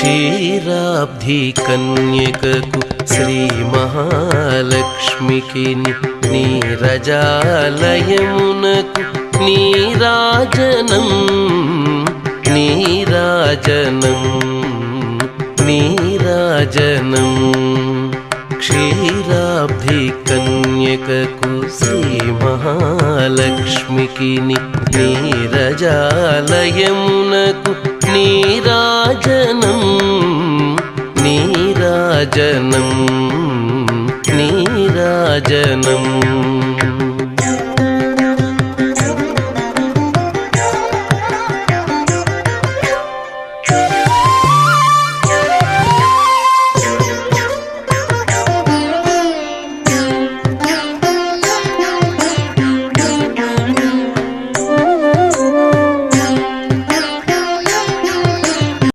క్షీరాబ్ధి కన్యకకు శ్రీ మహాలక్ష్మికి నీరజాలయమునకు నీరాజనం నీరాజనం నీరాజనం క్షీరాబ్ధి కన్యకకు శ్రీ మహాలక్ష్మికి నీరజాలయమునకు నీరాజనం నీరాజనం నీరాజనం